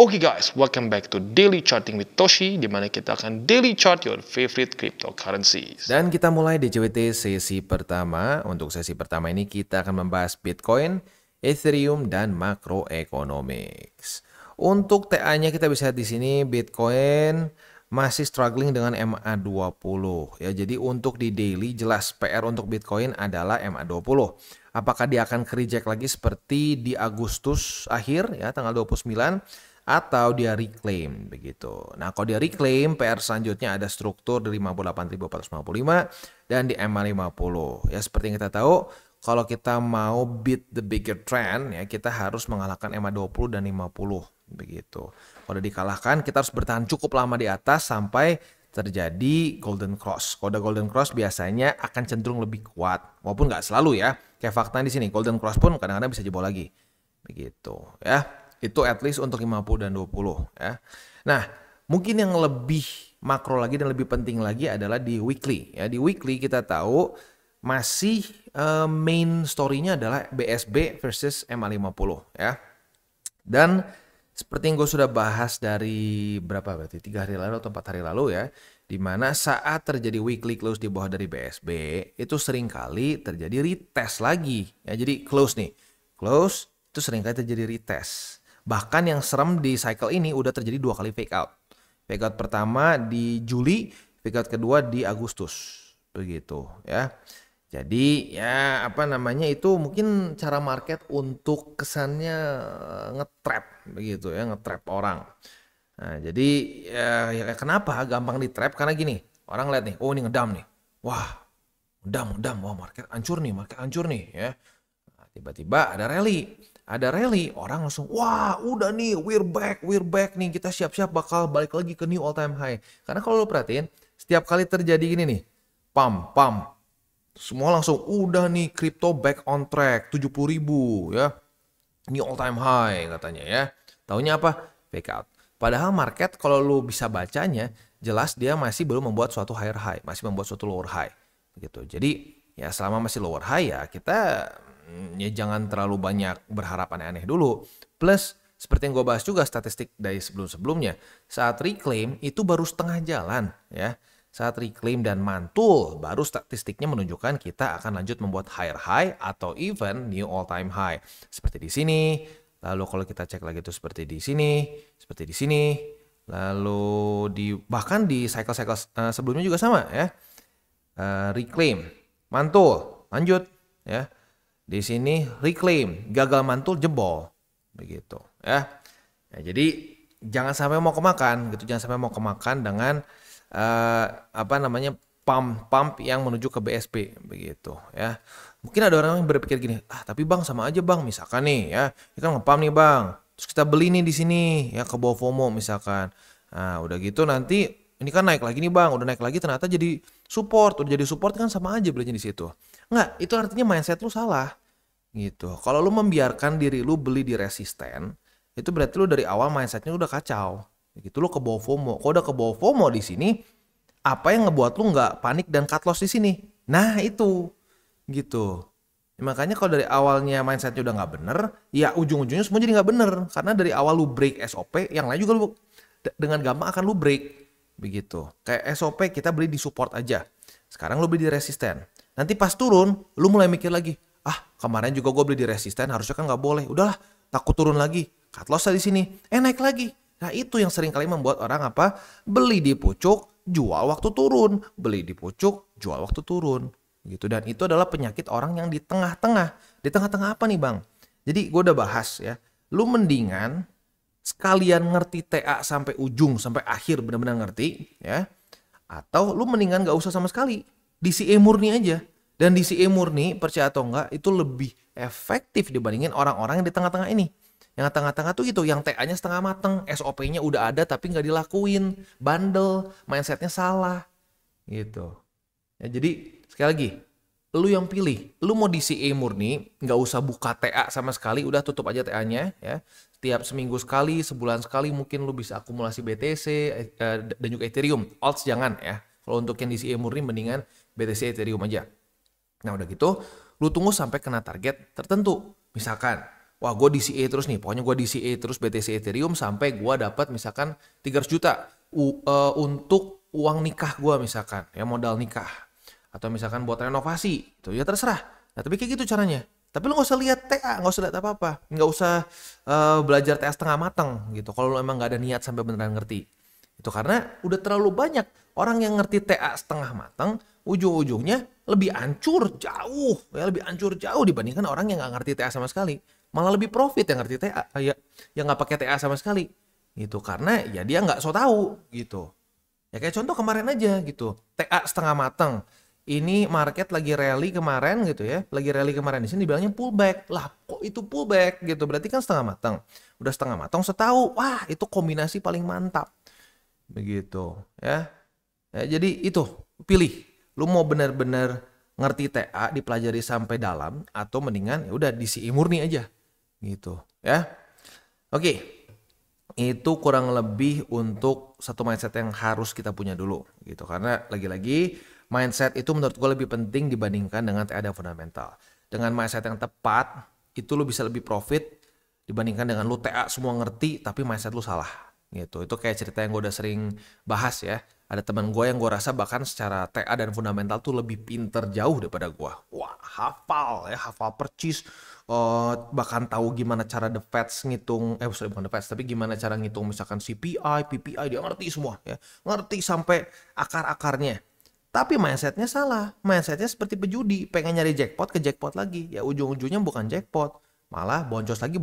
Oke guys, welcome back to Daily Charting with Toshi, di mana kita akan daily chart your favorite cryptocurrencies. Dan kita mulai DCWT sesi pertama. Untuk sesi pertama ini kita akan membahas Bitcoin, Ethereum, dan macroeconomics. Untuk TA-nya kita bisa lihat di sini Bitcoin masih struggling dengan MA20 ya. Jadi untuk di daily jelas PR untuk Bitcoin adalah MA20. Apakah dia akan reject lagi seperti di Agustus akhir ya tanggal 29 atau dia reclaim begitu. Nah, kalau dia reclaim PR selanjutnya ada struktur di 58.455 dan di MA50. Ya seperti yang kita tahu, kalau kita mau beat the bigger trend ya kita harus mengalahkan MA20 dan 50 begitu. Kalau dikalahkan kita harus bertahan cukup lama di atas sampai terjadi golden cross. Kalau udah golden cross biasanya akan cenderung lebih kuat, walaupun nggak selalu ya. Kayak fakta di sini, golden cross pun kadang-kadang bisa jebol lagi. Begitu ya. Itu at least untuk 50 dan 20 ya. Nah, mungkin yang lebih makro lagi dan lebih penting lagi adalah di weekly ya. Di weekly kita tahu masih main story-nya adalah BSB versus MA50 ya. Dan seperti yang gue sudah bahas dari berapa berarti 3 hari lalu atau 4 hari lalu ya, dimana saat terjadi weekly close di bawah dari BSB itu seringkali terjadi retest lagi ya. Jadi close nih, close itu seringkali terjadi retest. Bahkan yang serem di cycle ini udah terjadi 2 kali fake out. Fake out pertama di Juli, fake out kedua di Agustus begitu ya. Jadi ya apa namanya itu mungkin cara market untuk kesannya nge-trap begitu ya, nge-trap orang. Nah, jadi ya kenapa gampang di-trap? Karena gini, orang lihat nih, oh ini ngedam nih. Wah, ngedam, wah market hancur nih ya. Nah, tiba-tiba ada rally, orang langsung wah udah nih we're back nih, kita siap-siap bakal balik lagi ke new all time high. Karena kalau lo perhatiin setiap kali terjadi gini nih, pump semua langsung udah nih crypto back on track 70.000 ya, new all time high katanya ya. Taunya apa? Fake out. Padahal market kalau lo bisa bacanya jelas dia masih belum membuat suatu higher high, masih membuat suatu lower high begitu. Jadi ya selama masih lower high ya kita ya jangan terlalu banyak berharap aneh-aneh dulu. Plus seperti yang gue bahas juga statistik dari sebelum-sebelumnya, saat reclaim itu baru setengah jalan ya. Saat reclaim dan mantul baru statistiknya menunjukkan kita akan lanjut membuat higher high atau even new all time high. Seperti di sini. Lalu kalau kita cek lagi itu seperti di sini, lalu bahkan di cycle-cycle sebelumnya juga sama ya. Reclaim, mantul, lanjut ya. Di sini reclaim, gagal mantul, jebol. Begitu ya. Nah, jadi jangan sampai mau kemakan gitu, jangan sampai mau kemakan dengan pump yang menuju ke BSP begitu ya. Mungkin ada orang yang berpikir gini, tapi bang sama aja bang, misalkan nih ya, kita nge-pump nih bang, terus kita beli nih di sini ya ke bawah FOMO misalkan. Nah, udah gitu nanti ini kan naik lagi nih bang, udah naik lagi ternyata jadi support, udah jadi support kan sama aja belinya di situ. Enggak, itu artinya mindset lu salah. Gitu. Kalau lu membiarkan diri lu beli di resisten, itu berarti lu dari awal mindsetnya udah kacau. Gitu lu ke bawah FOMO. Kalau udah ke bawah FOMO di sini, apa yang ngebuat lu nggak panik dan cut loss di sini? Nah itu, gitu. Ya, makanya kalau dari awalnya mindsetnya udah nggak bener, ya ujung-ujungnya semua jadi nggak bener. Karena dari awal lu break SOP, yang lain juga lu dengan gampang akan lu break. Begitu. Kayak SOP kita beli di support aja. Sekarang lu beli di resisten. Nanti pas turun, lu mulai mikir lagi. Kemarin juga gue beli di resisten, harusnya kan nggak boleh. Udahlah, takut turun lagi. Cut loss di sini. Naik lagi. Nah itu yang sering kali membuat orang beli di pucuk, jual waktu turun. Beli di pucuk, jual waktu turun. Gitu. Dan itu adalah penyakit orang yang di tengah-tengah. Di tengah-tengah apa nih bang? Jadi gue udah bahas ya. Lu mendingan sekalian ngerti TA sampai ujung, sampai akhir benar-benar ngerti ya. Atau lu mendingan gak usah sama sekali. DCA murni aja. Dan DCA murni, percaya atau enggak, itu lebih efektif dibandingin orang-orang yang di tengah-tengah ini. Yang tengah-tengah tuh gitu, yang TA-nya setengah mateng, SOP-nya udah ada tapi nggak dilakuin, bandel, mindsetnya salah, gitu. Ya, jadi sekali lagi, lu yang pilih, lu mau DCA murni, nggak usah buka TA sama sekali, udah tutup aja TA-nya, ya. Setiap seminggu sekali, sebulan sekali mungkin lu bisa akumulasi BTC dan juga Ethereum. Alts jangan ya. Kalau untuk yang DCA murni mendingan BTC Ethereum aja. Nah udah gitu, lu tunggu sampai kena target tertentu. Misalkan wah gue DCA terus nih, pokoknya gue DCA terus BTC Ethereum sampai gue dapat misalkan 300 juta untuk uang nikah gue misalkan, ya modal nikah. Atau misalkan buat renovasi, itu ya terserah. Nah tapi kayak gitu caranya. Tapi lu gak usah lihat TA, gak usah lihat apa-apa. Gak usah belajar TA setengah matang gitu. Kalau lu emang gak ada niat sampai beneran ngerti. Itu karena udah terlalu banyak orang yang ngerti TA setengah matang, ujung-ujungnya lebih hancur jauh. Ya lebih hancur jauh dibandingkan orang yang gak ngerti TA sama sekali. Malah lebih profit yang ngerti TA, yang gak pakai TA sama sekali. Gitu karena ya dia gak so tahu gitu. Ya kayak contoh kemarin aja gitu. TA setengah matang. Ini market lagi rally kemarin gitu ya. Lagi rally kemarin di sini dibilangnya pullback. Lah kok itu pullback gitu. Berarti kan setengah matang. Udah setengah matang setahu. Wah itu kombinasi paling mantap. Begitu ya. Jadi itu pilih. Lu mau benar-benar ngerti TA dipelajari sampai dalam. Atau mendingan ya udah DCA murni aja. Gitu ya. Oke. Itu kurang lebih untuk satu mindset yang harus kita punya dulu. Gitu. Karena lagi-lagi mindset itu menurut gue lebih penting dibandingkan dengan TA dan fundamental. Dengan mindset yang tepat, itu lu bisa lebih profit dibandingkan dengan lu TA semua ngerti tapi mindset lu salah. Gitu. Itu kayak cerita yang gue udah sering bahas ya. Ada teman gue yang gue rasa bahkan secara TA dan fundamental tuh lebih pinter jauh daripada gue. Wah, hafal percis. Bahkan tahu gimana cara The Fed ngitung, bukan The Fed, tapi gimana cara ngitung misalkan CPI, PPI, dia ngerti semua ya. Ngerti sampai akar-akarnya. Tapi mindsetnya salah. Mindsetnya seperti pejudi. Pengen nyari jackpot ke jackpot lagi. Ya ujung-ujungnya bukan jackpot. Malah boncos lagi.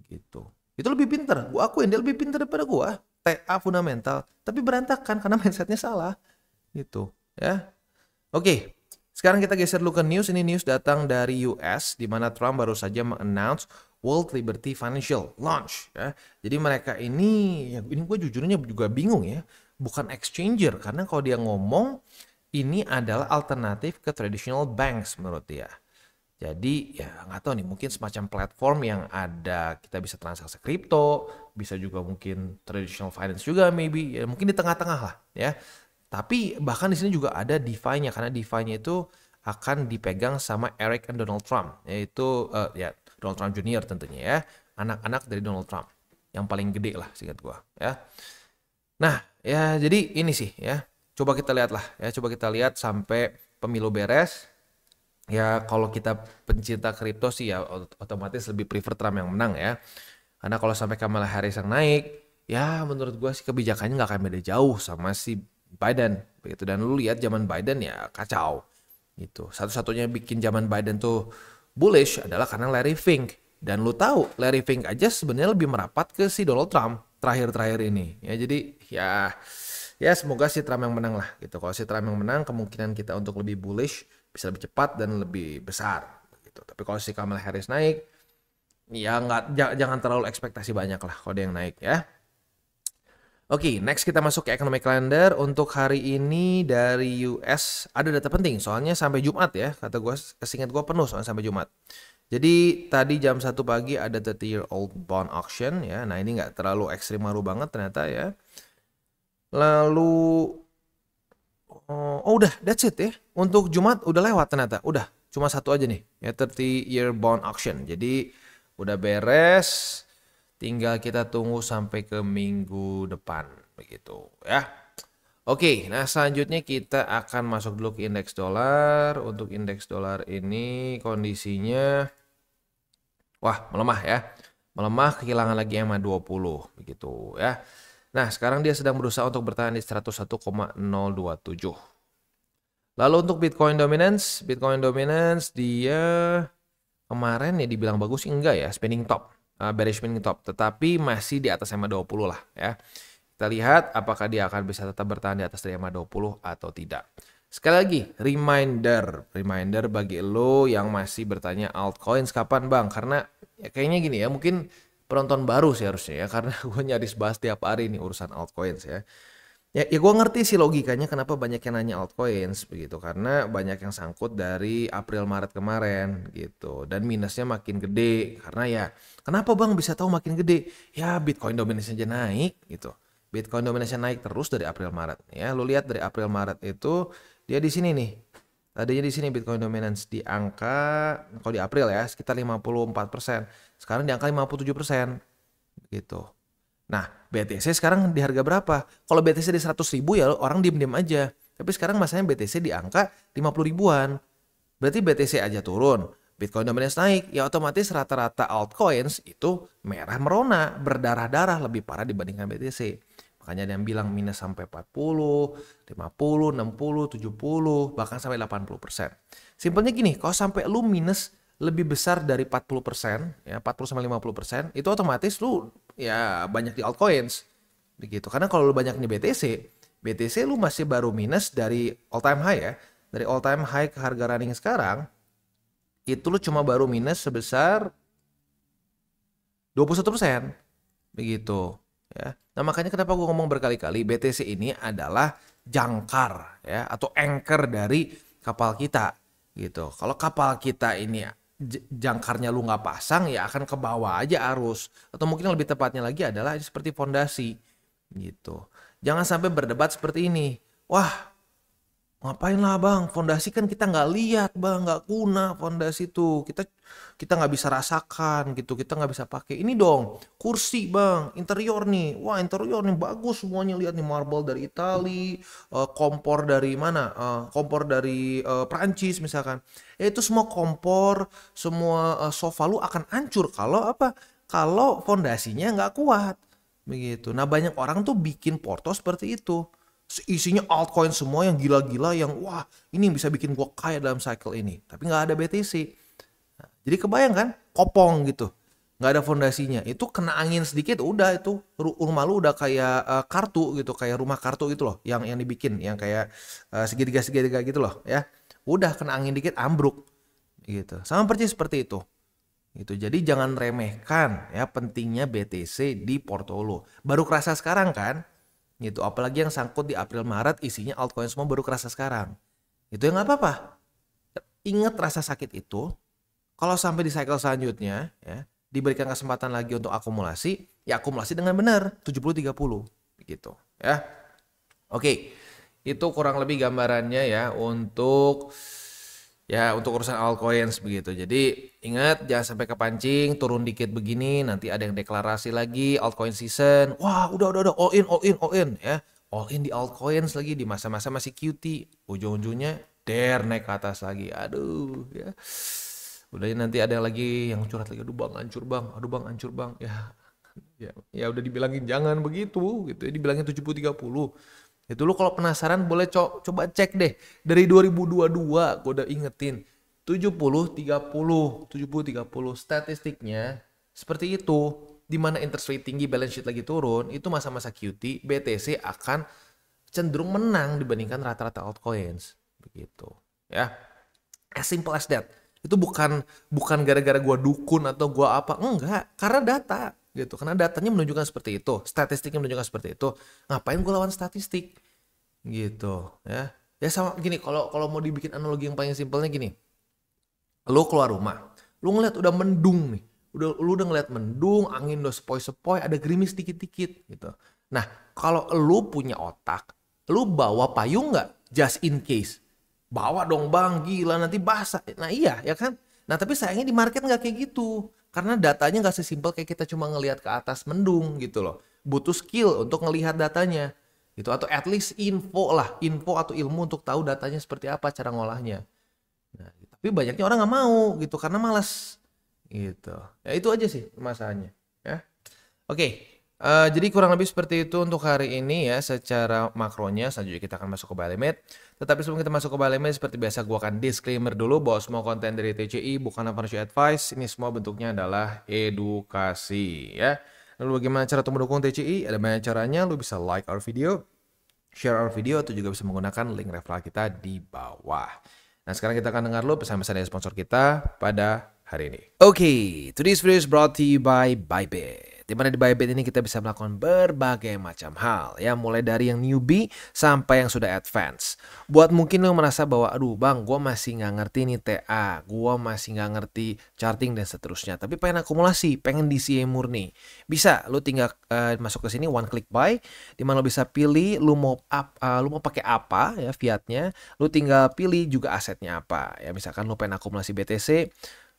Gitu. Itu lebih pinter. Gue akuin dia lebih pinter daripada gue. TA fundamental. Tapi berantakan karena mindsetnya salah. Gitu. Ya. Oke. Sekarang kita geser dulu ke news. Ini news datang dari US. Di mana Trump baru saja mengannounce World Liberty Financial launch. Ya. Jadi mereka ini gue jujurnya juga bingung ya. Bukan exchanger karena kalau dia ngomong ini adalah alternatif ke traditional banks menurut dia. Jadi ya nggak tahu nih mungkin semacam platform yang ada kita bisa transaksi kripto, bisa juga mungkin traditional finance juga maybe ya mungkin di tengah-tengah lah ya. Tapi bahkan di sini juga ada DeFi-nya karena DeFi-nya itu akan dipegang sama Eric dan Donald Trump yaitu ya Donald Trump Jr. tentunya ya anak-anak dari Donald Trump yang paling gede lah singkat gua ya. Nah, ya jadi ini sih ya. Coba kita lihat lah ya. Coba kita lihat sampai pemilu beres. Ya kalau kita pencinta kripto sih ya otomatis lebih prefer Trump yang menang ya. Karena kalau sampai Kamala Harris yang naik, ya menurut gue sih kebijakannya nggak akan beda jauh sama si Biden. Begitu. Dan lu lihat zaman Biden ya kacau. Gitu. Satu-satunya yang bikin zaman Biden tuh bullish adalah karena Larry Fink. Dan lu tahu Larry Fink aja sebenarnya lebih merapat ke si Donald Trump terakhir-terakhir ini ya. Jadi ya semoga si Trump yang menang lah gitu. Kalau si Trump yang menang kemungkinan kita untuk lebih bullish bisa lebih cepat dan lebih besar gitu. Tapi kalau si Kamala Harris naik ya jangan terlalu ekspektasi banyak lah kalau dia yang naik ya. Oke, next kita masuk ke economic calendar. Untuk hari ini dari US ada data penting soalnya sampai Jumat ya. Kata gue, seingat gue penuh soalnya sampai Jumat. Jadi tadi jam 1 pagi ada 30-year-old bond auction ya. Nah ini nggak terlalu ekstrim maru banget ternyata ya. Lalu udah that's it ya. Untuk Jumat udah lewat ternyata. Udah cuma satu aja nih ya 30-year bond auction. Jadi udah beres. Tinggal kita tunggu sampai ke minggu depan begitu ya. Oke, nah selanjutnya kita akan masuk dulu ke indeks dolar. Untuk indeks dolar ini kondisinya melemah ya. Melemah kehilangan lagi EMA 20 begitu ya. Nah, sekarang dia sedang berusaha untuk bertahan di 101,027. Lalu untuk Bitcoin dominance dia kemarin ya dibilang bagus enggak ya, spinning top. Bearish spinning top, tetapi masih di atas EMA 20 lah ya. Kita lihat apakah dia akan bisa tetap bertahan di atas EMA 20 atau tidak. Sekali lagi, reminder bagi lo yang masih bertanya altcoins kapan bang? Karena ya kayaknya gini ya, mungkin penonton baru sih harusnya ya, karena gue nyaris bahas tiap hari nih urusan altcoins ya. Ya gue ngerti sih logikanya kenapa banyak yang nanya altcoins begitu, karena banyak yang sangkut dari April Maret kemarin gitu, dan minusnya makin gede karena ya kenapa bang bisa tahu makin gede? Ya Bitcoin dominance aja naik gitu. Bitcoin dominance naik terus dari April Maret ya. Lu lihat dari April Maret itu dia di sini nih. Tadinya di sini Bitcoin dominance di angka, kalau di April ya, sekitar 54%. Sekarang di angka 57%. Gitu. Nah, BTC sekarang di harga berapa? Kalau BTC di 100 ribu ya orang diem-diem aja. Tapi sekarang masanya BTC di angka 50 ribuan. Berarti BTC aja turun, Bitcoin dominance naik, ya otomatis rata-rata altcoins itu merah merona, berdarah-darah lebih parah dibandingkan BTC. Makanya ada yang bilang minus sampai 40, 50, 60, 70, bahkan sampai 80%. Simpelnya gini, kalau sampai lu minus lebih besar dari 40%, ya 40 sampai 50%, itu otomatis lu ya banyak di altcoins. Begitu. Karena kalau lu banyak di BTC lu masih baru minus dari all time high ya. Dari all time high ke harga running sekarang, itu lu cuma baru minus sebesar 21%. Begitu. Ya. Nah makanya kenapa gue ngomong berkali-kali BTC ini adalah jangkar ya atau anchor dari kapal kita gitu. Kalau kapal kita ini jangkarnya lu nggak pasang ya akan ke bawah aja arus, atau mungkin lebih tepatnya lagi adalah seperti fondasi gitu. Jangan sampai berdebat seperti ini. Wah, ngapain lah bang, fondasi kan kita nggak lihat bang, nggak guna fondasi tuh, kita nggak bisa rasakan gitu, kita nggak bisa pakai. Ini dong kursi bang, interior nih, wah interior nih bagus semuanya, lihat nih marble dari Itali, kompor dari mana, kompor dari Prancis misalkan. Ya itu semua kompor, semua sofa lu akan hancur kalau apa? Kalau fondasinya nggak kuat begitu. Nah banyak orang tuh bikin porto seperti itu. Isinya altcoin semua yang gila-gila, yang wah ini bisa bikin gua kaya dalam cycle ini, tapi nggak ada BTC. Nah, jadi kebayang kan, kopong gitu, nggak ada fondasinya, itu kena angin sedikit udah itu rumah lu udah kayak kartu gitu, kayak rumah kartu gitu loh, yang dibikin yang kayak segitiga gitu loh ya, udah kena angin dikit ambruk gitu. Sama persis seperti itu gitu. Jadi jangan remehkan ya pentingnya BTC di porto lu. Baru kerasa sekarang kan gitu, apalagi yang sangkut di April Maret isinya altcoin semua baru kerasa sekarang. Itu yang nggak apa-apa. Ingat rasa sakit itu. Kalau sampai di cycle selanjutnya ya diberikan kesempatan lagi untuk akumulasi, ya akumulasi dengan benar 70-30 gitu ya. Oke. Itu kurang lebih gambarannya ya untuk urusan altcoins begitu. Jadi ingat jangan sampai kepancing turun dikit begini, nanti ada yang deklarasi lagi altcoin season. Wah, udah all in ya. All in di altcoins lagi di masa-masa masih QT. Ujung-ujungnya naik ke atas lagi. Aduh ya. Udah nanti ada lagi yang curhat lagi, aduh bang hancur bang, aduh bang hancur bang. Ya udah dibilangin jangan begitu gitu ya, dibilangin 70-30. Itu lu kalau penasaran boleh coba cek deh. Dari 2022 gue udah ingetin. 70-30 statistiknya seperti itu. Dimana interest rate tinggi, balance sheet lagi turun, itu masa-masa QT, BTC akan cenderung menang dibandingkan rata-rata altcoins. Begitu ya. As simple as that. Itu bukan gara-gara gue dukun atau gue apa. Enggak, karena data gitu. Karena datanya menunjukkan seperti itu, statistiknya menunjukkan seperti itu. Ngapain gue lawan statistik gitu ya. Ya sama gini, kalau mau dibikin analogi yang paling simpelnya gini. Lu keluar rumah, lu ngeliat udah mendung nih. Lu udah ngeliat mendung, angin udah sepoi-sepoi, ada gerimis dikit-dikit gitu. Nah, kalau lu punya otak, lu bawa payung nggak just in case? Bawa dong bang, gila nanti basah. Nah iya ya kan. Nah tapi sayangnya di market nggak kayak gitu. Karena datanya nggak sesimpel kayak kita cuma ngelihat ke atas mendung gitu loh. Butuh skill untuk ngelihat datanya gitu, atau at least info atau ilmu untuk tahu datanya seperti apa, cara ngolahnya. Nah, tapi banyaknya orang nggak mau gitu karena malas gitu. Ya itu aja sih masalahnya ya. Oke. Jadi kurang lebih seperti itu untuk hari ini ya secara makronya. Selanjutnya kita akan masuk ke buy limit. Tetapi sebelum kita masuk ke buy limit, seperti biasa gue akan disclaimer dulu bahwa semua konten dari TCI bukanlah financial advice. Ini semua bentuknya adalah edukasi ya. Lalu bagaimana cara untuk mendukung TCI? Ada banyak caranya. Lu bisa like our video, share our video, atau juga bisa menggunakan link referral kita di bawah. Nah sekarang kita akan dengar lu pesan-pesan dari sponsor kita pada hari ini. Oke, today's video is brought to you by Bybit. Dimana di Bybit ini kita bisa melakukan berbagai macam hal ya, mulai dari yang newbie sampai yang sudah advance. Buat mungkin lo merasa bahwa aduh bang, gue masih nggak ngerti nih TA, gue masih nggak ngerti charting dan seterusnya, tapi pengen akumulasi, pengen DCA murni, bisa lo tinggal masuk ke sini one click buy, dimana lo bisa pilih lo mau pakai apa ya fiatnya, lo tinggal pilih juga asetnya apa ya. Misalkan lo pengen akumulasi BTC,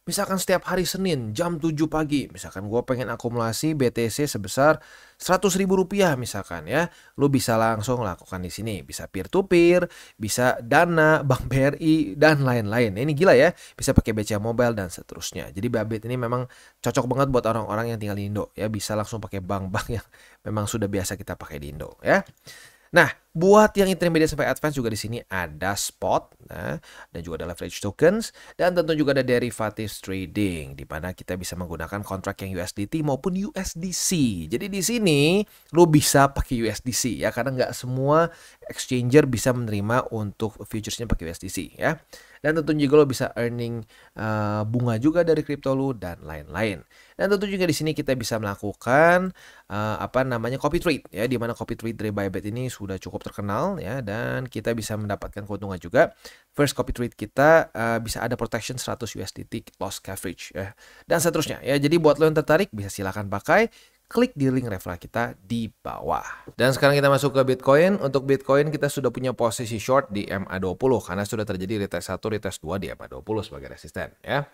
misalkan setiap hari Senin jam 7 pagi, misalkan gue pengen akumulasi BTC sebesar 100.000 rupiah misalkan ya, lu bisa langsung lakukan di sini. Bisa peer to peer, bisa Dana, Bank BRI dan lain-lain. Ini gila ya, bisa pakai BCA Mobile dan seterusnya. Jadi Bybit ini memang cocok banget buat orang-orang yang tinggal di Indo ya, bisa langsung pakai bank-bank yang memang sudah biasa kita pakai di Indo ya. Nah, buat yang intermediate sampai advance juga di sini ada spot, nah, dan juga ada leverage tokens, dan tentu juga ada derivatives trading, di mana kita bisa menggunakan kontrak yang USDT maupun USDC. Jadi di sini lo bisa pakai USDC ya, karena nggak semua exchanger bisa menerima untuk futuresnya pakai USDC ya. Dan tentunya juga lo bisa earning bunga juga dari kripto lo dan lain-lain. Dan tentu juga di sini kita bisa melakukan copy trade ya, di mana copy trade dari Bybit ini sudah cukup terkenal ya, dan kita bisa mendapatkan keuntungan juga. First copy trade kita bisa ada protection 100 USDT loss coverage ya, dan seterusnya ya. Jadi buat lo yang tertarik bisa silakan pakai. Klik di link referral kita di bawah. Dan sekarang kita masuk ke Bitcoin. Untuk Bitcoin kita sudah punya posisi short di MA20 karena sudah terjadi retest 1, retest 2 di MA20 sebagai resisten ya.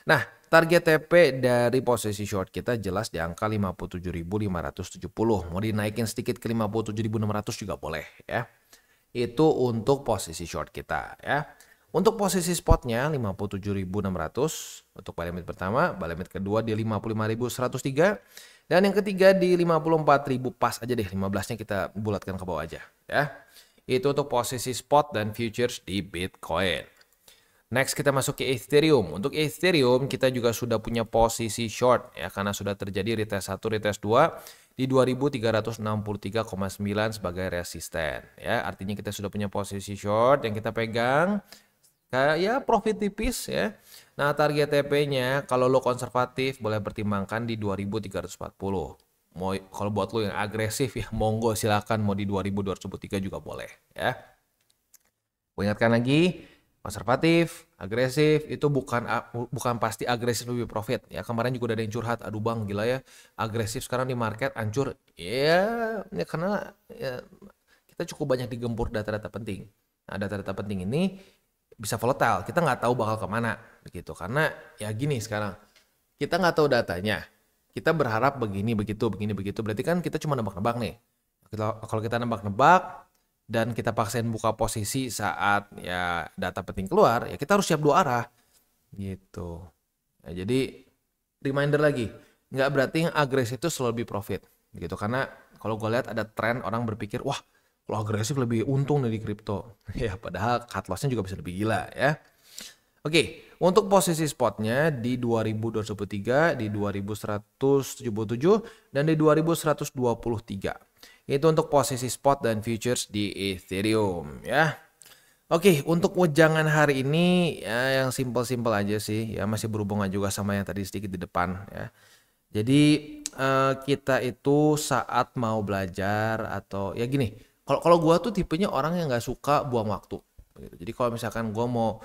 Nah, target TP dari posisi short kita jelas di angka 57.570. Mau dinaikin sedikit ke 57.600 juga boleh ya. Itu untuk posisi short kita ya. Untuk posisi spotnya 57.600 untuk buy limit pertama, buy limit kedua di 55.103. Dan yang ketiga di 54.000, pas aja deh, 15-nya kita bulatkan ke bawah aja ya. Itu untuk posisi spot dan futures di Bitcoin. Next kita masuk ke Ethereum. Untuk Ethereum kita juga sudah punya posisi short ya, karena sudah terjadi retest 1, retest 2 di 2363,9 sebagai resisten ya. Artinya kita sudah punya posisi short yang kita pegang. Ya profit tipis ya. Nah target TP-nya kalau lo konservatif boleh pertimbangkan di 2340. Mau kalau buat lo yang agresif ya monggo silakan, mau di 2203 juga boleh ya. Gue ingatkan lagi, konservatif, agresif itu bukan pasti agresif lebih profit ya. Kemarin juga ada yang curhat, aduh bang gila ya, agresif sekarang di market hancur ya karena ya, kita cukup banyak digempur data-data penting. Nah data-data penting ini bisa volatile, kita nggak tahu bakal kemana begitu, karena ya gini sekarang kita nggak tahu datanya, kita berharap begini begitu, berarti kan kita cuma nebak-nebak nih. Kalau kita nebak-nebak dan kita paksain buka posisi saat ya data penting keluar, ya kita harus siap dua arah gitu. Ya, jadi reminder lagi, nggak berarti yang agresif itu selalu lebih profit gitu, karena kalau gue lihat ada tren orang berpikir wah kalau agresif lebih untung dari kripto. Ya padahal cut loss-nya juga bisa lebih gila ya. Oke, untuk posisi spotnya di 2203, di 2177, dan di 2123. Itu untuk posisi spot dan futures di Ethereum ya. Oke, untuk wejangan hari ini ya yang simple-simple aja sih. Ya masih berhubungan juga sama yang tadi sedikit di depan ya. Jadi kita itu saat mau belajar atau ya gini. Kalau gue tuh tipenya orang yang nggak suka buang waktu. Jadi kalau misalkan gue mau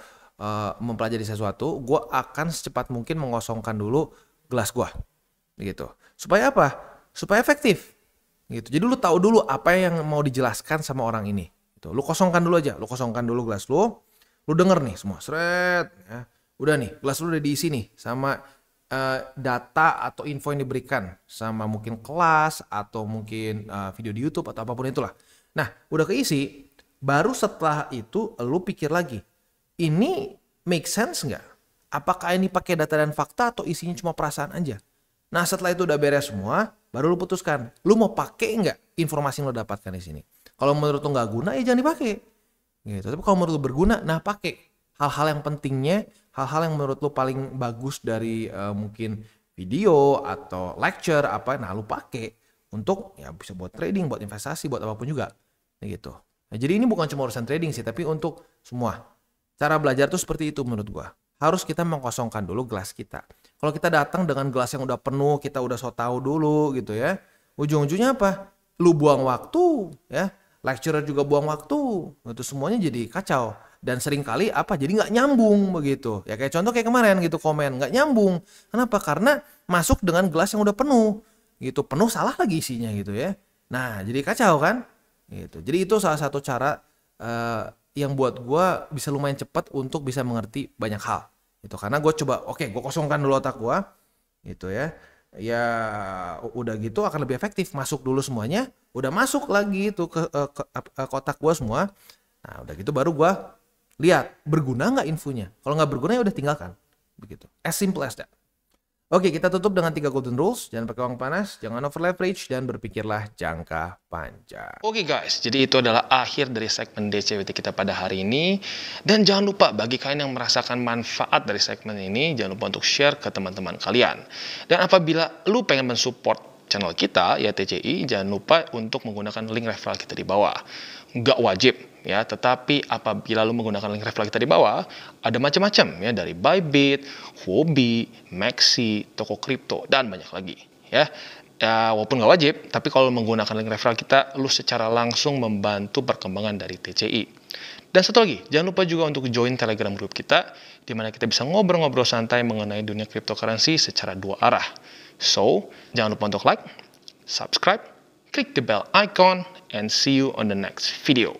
mempelajari sesuatu, gue akan secepat mungkin mengosongkan dulu gelas gue, gitu. Supaya apa? Supaya efektif, gitu. Jadi lu tahu dulu apa yang mau dijelaskan sama orang ini. Gitu. Lu kosongkan dulu aja, lu kosongkan dulu gelas lu denger nih semua, seret. Ya. Udah nih, gelas lu udah diisi nih sama data atau info yang diberikan, sama mungkin kelas atau mungkin video di YouTube atau apapun itulah. Nah, udah keisi, baru setelah itu lu pikir lagi, ini make sense nggak? Apakah ini pakai data dan fakta atau isinya cuma perasaan aja? Nah, setelah itu udah beres semua, baru lu putuskan, lu mau pakai nggak informasi yang lu dapatkan di sini? Kalau menurut lu nggak guna, ya jangan dipakai. Gitu. Tapi kalau menurut lu berguna, nah pakai. Hal-hal yang pentingnya, hal-hal yang menurut lu paling bagus dari mungkin video atau lecture apa, nah lu pakai untuk ya bisa buat trading, buat investasi, buat apapun juga. Gitu. Nah, jadi ini bukan cuma urusan trading sih, tapi untuk semua. Cara belajar tuh seperti itu menurut gua. Harus kita mengkosongkan dulu gelas kita. Kalau kita datang dengan gelas yang udah penuh, kita udah so tahu dulu gitu ya. Ujung-ujungnya apa? Lu buang waktu ya. Lecturer juga buang waktu. Itu semuanya jadi kacau. Dan seringkali apa? Jadi nggak nyambung begitu. Ya kayak contoh kayak kemarin gitu komen. Nggak nyambung. Kenapa? Karena masuk dengan gelas yang udah penuh. Gitu. Penuh salah lagi isinya gitu ya. Nah jadi kacau kan? Gitu. Jadi itu salah satu cara yang buat gue bisa lumayan cepat untuk bisa mengerti banyak hal. Itu karena gue coba, oke, gue kosongkan dulu otak gue. Gitu ya. Ya udah gitu akan lebih efektif, masuk dulu semuanya, udah masuk lagi tuh ke kotak gua semua. Nah udah gitu baru gua lihat berguna nggak infonya. Kalau nggak berguna ya udah tinggalkan, begitu, as simple as that. Oke, kita tutup dengan 3 golden rules. Jangan pakai uang panas, jangan over leverage, dan berpikirlah jangka panjang. Oke guys, jadi itu adalah akhir dari segmen DCWT kita pada hari ini. Dan jangan lupa bagi kalian yang merasakan manfaat dari segmen ini, jangan lupa untuk share ke teman-teman kalian. Dan apabila lu pengen mensupport channel kita, ya TCI, jangan lupa untuk menggunakan link referral kita di bawah. Nggak wajib ya, tetapi apabila lu menggunakan link referral kita di bawah, ada macam-macam ya, dari Bybit, Huobi, Maxi, toko kripto, dan banyak lagi ya. Ya, walaupun nggak wajib, tapi kalau menggunakan link referral kita, lu secara langsung membantu perkembangan dari TCI. Dan satu lagi, jangan lupa juga untuk join Telegram group kita, di mana kita bisa ngobrol-ngobrol santai mengenai dunia cryptocurrency secara 2 arah. So, jangan lupa untuk like, subscribe, click the bell icon, and see you on the next video.